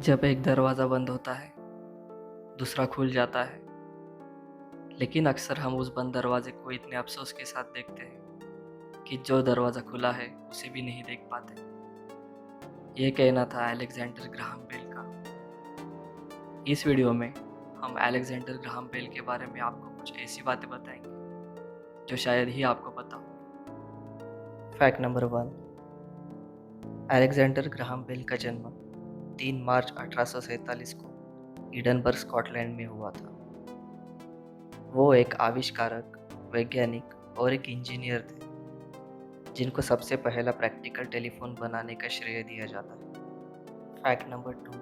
जब एक दरवाज़ा बंद होता है, दूसरा खुल जाता है, लेकिन अक्सर हम उस बंद दरवाजे को इतने अफसोस के साथ देखते हैं कि जो दरवाज़ा खुला है उसे भी नहीं देख पाते। ये कहना था अलेक्जेंडर ग्राहम बेल का। इस वीडियो में हम अलेक्जेंडर ग्राहम बेल के बारे में आपको कुछ ऐसी बातें बताएंगे जो शायद ही आपको पता हो। Fact number 1। Alexander Graham Bell का जन्म 3 मार्च 1847 को एडनबर्ग, स्कॉटलैंड में हुआ था। वो एक आविष्कारक, वैज्ञानिक और एक इंजीनियर थे जिनको सबसे पहला प्रैक्टिकल टेलीफोन बनाने का श्रेय दिया जाता है। Fact number 2।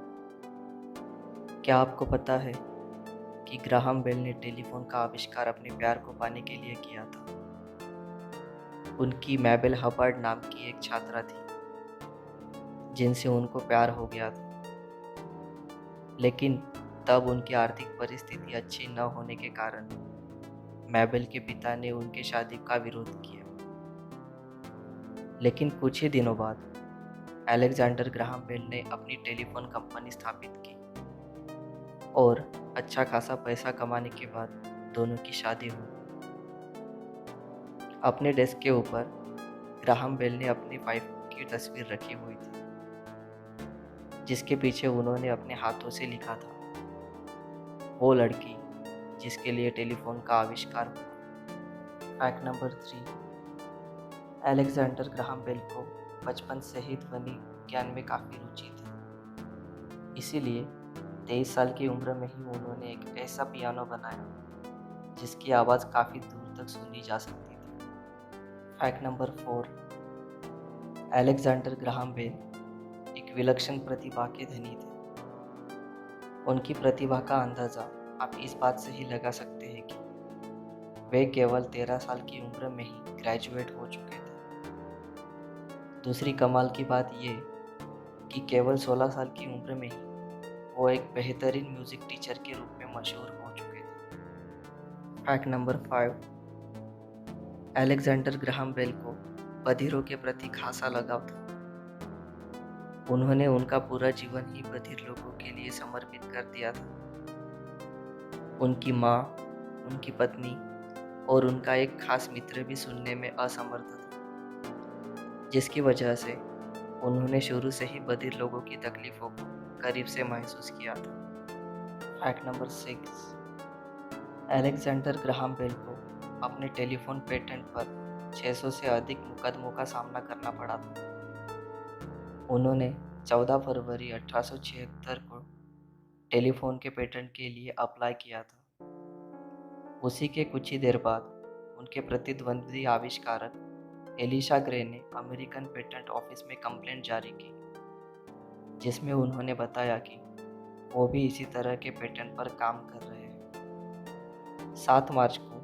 क्या आपको पता है कि ग्राहम बेल ने टेलीफोन का आविष्कार अपने प्यार को पाने के लिए किया था? उनकी मैबेल हबार्ड नाम की एक छात्रा थी जिनसे उनको प्यार हो गया था, लेकिन तब उनकी आर्थिक परिस्थिति अच्छी न होने के कारण मैबेल के पिता ने उनके शादी का विरोध किया। लेकिन कुछ ही दिनों बाद अलेक्जेंडर ग्राहम बेल ने अपनी टेलीफोन कंपनी स्थापित की और अच्छा खासा पैसा कमाने के बाद दोनों की शादी हुई। अपने डेस्क के ऊपर ग्राहम बेल ने अपनी वाइफ की तस्वीर रखी हुई थी, जिसके पीछे उन्होंने अपने हाथों से लिखा था, वो लड़की जिसके लिए टेलीफोन का आविष्कार हुआ। Fact number 3। Alexander Graham Bell को बचपन से ही ध्वनि ज्ञान में काफ़ी रुचि थी। इसीलिए 23 साल की उम्र में ही उन्होंने एक ऐसा पियानो बनाया जिसकी आवाज़ काफ़ी दूर तक सुनी जा सकती थी। Fact number 4। Alexander Graham Bell एक विलक्षण प्रतिभा के धनी थे। उनकी प्रतिभा का अंदाज़ा आप इस बात से ही लगा सकते हैं कि वे केवल 13 साल की उम्र में ही ग्रेजुएट हो चुके थे। दूसरी कमाल की बात ये कि केवल 16 साल की उम्र में ही वो एक बेहतरीन म्यूज़िक टीचर के रूप में मशहूर हो चुके थे। Fact number 5। Alexander Graham Bell को बधिरों के प्रति खासा लगाव था। उन्होंने उनका पूरा जीवन ही बधिर लोगों के लिए समर्पित कर दिया था। उनकी माँ, उनकी पत्नी और उनका एक खास मित्र भी सुनने में असमर्थ था, जिसकी वजह से उन्होंने शुरू से ही बधिर लोगों की तकलीफ़ों को करीब से महसूस किया था। Fact number 6। Alexander Graham Bell को अपने टेलीफोन पेटेंट पर 600 से अधिक मुकदमों का सामना करना पड़ा था। उन्होंने 14 फरवरी 1876 को टेलीफोन के पेटेंट के लिए अप्लाई किया था। उसी के कुछ ही देर बाद उनके प्रतिद्वंदी आविष्कारक एलिशा ग्रे ने अमेरिकन पेटेंट ऑफिस में कंप्लेंट जारी की, जिसमें उन्होंने बताया कि वो भी इसी तरह के पेटेंट पर काम कर रहे हैं। 7 मार्च को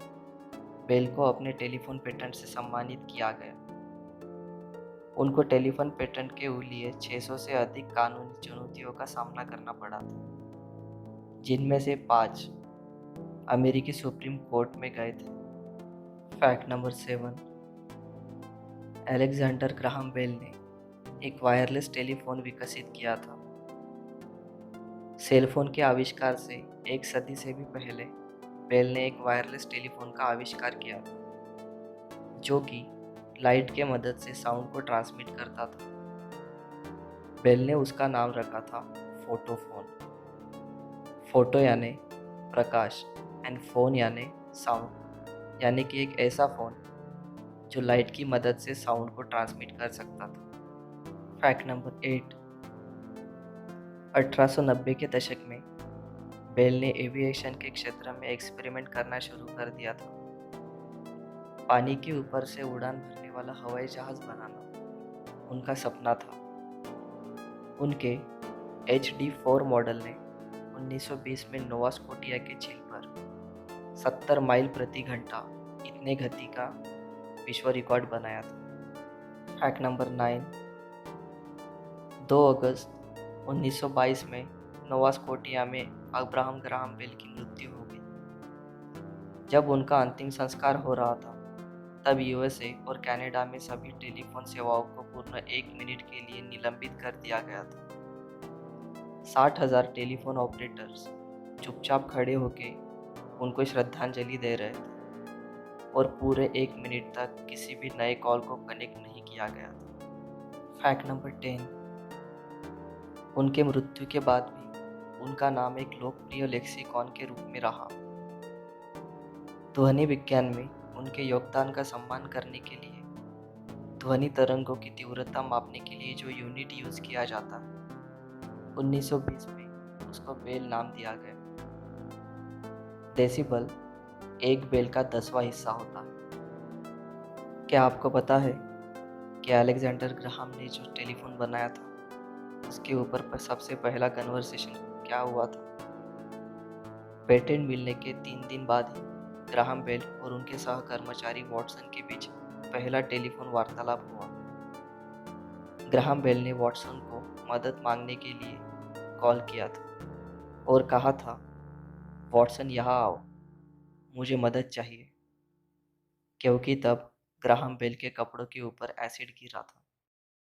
बेल को अपने टेलीफोन पेटेंट से सम्मानित किया गया। उनको टेलीफोन पेटेंट के लिए 600 से अधिक कानूनी चुनौतियों का सामना करना पड़ा था, जिनमें से 5 अमेरिकी सुप्रीम कोर्ट में गए थे। Fact number 7। Alexander Graham Bell ने एक वायरलेस टेलीफोन विकसित किया था। सेलफोन के आविष्कार से एक सदी से भी पहले बेल ने एक वायरलेस टेलीफोन का आविष्कार किया था, जो कि लाइट के मदद से साउंड को ट्रांसमिट करता था। बेल ने उसका नाम रखा था फोटोफोन। फोटो यानी प्रकाश एंड फोन यानी साउंड, यानी कि एक ऐसा फ़ोन जो लाइट की मदद से साउंड को ट्रांसमिट कर सकता था। Fact number 8। 1890 के दशक में बेल ने एविएशन के क्षेत्र में एक्सपेरिमेंट करना शुरू कर दिया था। पानी के ऊपर से उड़ान भरने वाला हवाई जहाज़ बनाना उनका सपना था। उनके HD-4 मॉडल ने 1920 में नोवा स्कोटिया के झील पर 70 माइल प्रति घंटा इतने गति का विश्व रिकॉर्ड बनाया था। Fact number 9। 2 अगस्त 1922 में नोवा स्कोटिया में अब्राहम ग्राहम बेल की मृत्यु हो गई। जब उनका अंतिम संस्कार हो रहा था, तब USA और कनाडा में सभी टेलीफोन सेवाओं को पूर्ण 1 मिनट के लिए निलंबित कर दिया गया था। 60,000 टेलीफोन ऑपरेटर्स चुपचाप खड़े होके उनको श्रद्धांजलि दे रहे थे और पूरे 1 मिनट तक किसी भी नए कॉल को कनेक्ट नहीं किया गया था। फैक्ट नंबर 10, उनके मृत्यु के बाद भी उनका नाम एक लोकप्रिय लेक्सिकॉन के रूप में रहा। ध्वनि विज्ञान में उनके योगदान का सम्मान करने के लिए ध्वनि तरंगों की तीव्रता मापने के लिए जो यूनिट यूज किया जाता है, 1920 में उसको बेल नाम दिया गया। डेसिबल एक बेल का 10वां हिस्सा होता है। क्या आपको पता है कि अलेक्जेंडर ग्राहम ने जो टेलीफोन बनाया था उसके ऊपर सबसे पहला कन्वर्सेशन क्या हुआ था? पेटेंट मिलने के 3 दिन बाद ही ग्राहम बेल और उनके सहकर्मचारी वॉटसन के बीच पहला टेलीफोन वार्तालाप हुआ। ग्राहम बेल ने वॉटसन को मदद मांगने के लिए कॉल किया था और कहा था, वॉटसन यहाँ आओ, मुझे मदद चाहिए, क्योंकि तब ग्राहम बेल के कपड़ों के ऊपर एसिड गिरा था।